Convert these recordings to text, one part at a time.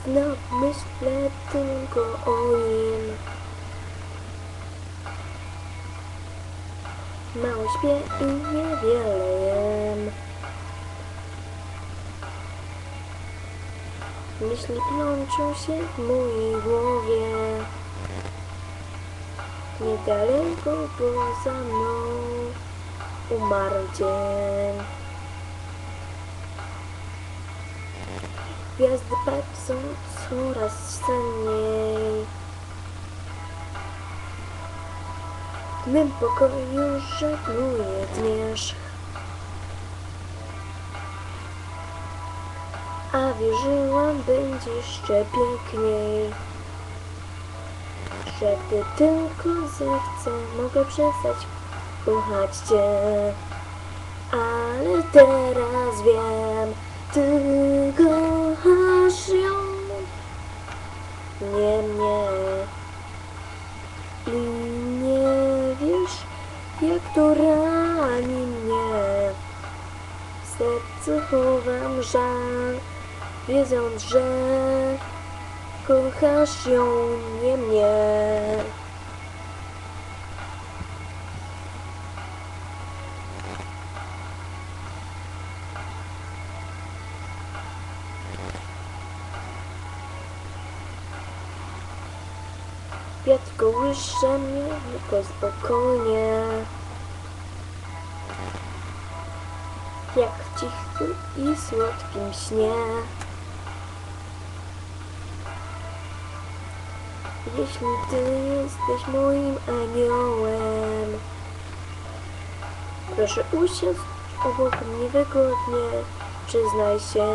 Znów myślę tylko o nim. Mało śpię i niewiele jem. Myśli plączą się w mojej głowie. Niedaleko poza mną umarł dzień. Gwiazdy patrzą coraz senniej. W mym pokoju żegnuje zmierzch. A wierzyłam, będzie jeszcze piękniej. Że gdy tylko zechcę, mogę przestać kochać Cię. Ale teraz wiem, Ty kochasz ją, nie mnie. I nie wiesz, jak to rani mnie. W sercu chowam żal, wiedząc, że kochasz ją, nie mnie. Wiatr kołysze mnie tylko spokojnie, jak w cichym i słodkim śnie. Jeśli Ty jesteś moim aniołem, proszę usiąść obok mnie wygodnie. Przyznaj się,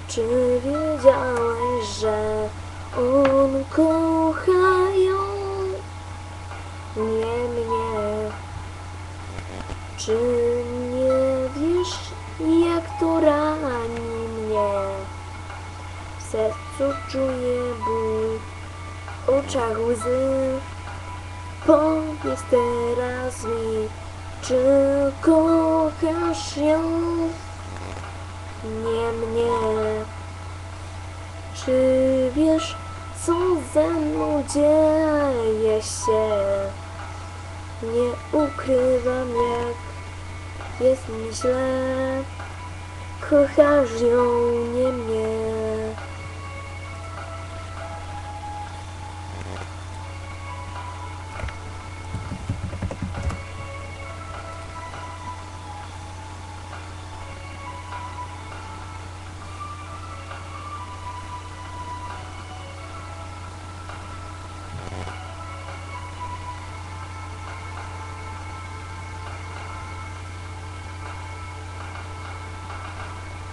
czy wiedziałeś, że on kocha ją, nie mnie. Czy nie wiesz, jak to rani mnie? W sercu czuję ból, w oczach łzy. Powiedz teraz mi, czy kochasz ją, nie mnie. Czy wiesz, co ze mną dzieje się? Nie ukrywam, jak jest mi źle. Kochasz ją, nie mnie.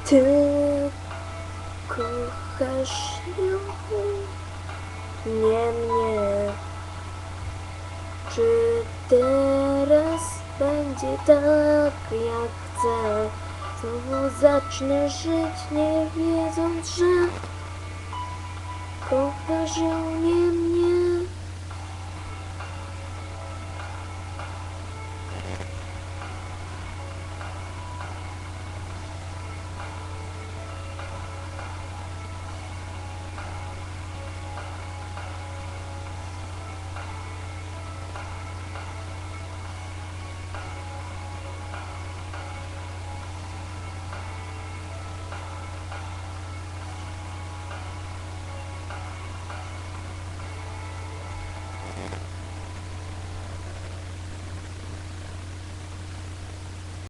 Ty kochasz ją, nie mnie. Czy teraz będzie tak, jak chcę? Znowu zacznę żyć, nie wiedząc, że kochasz ją, nie mnie.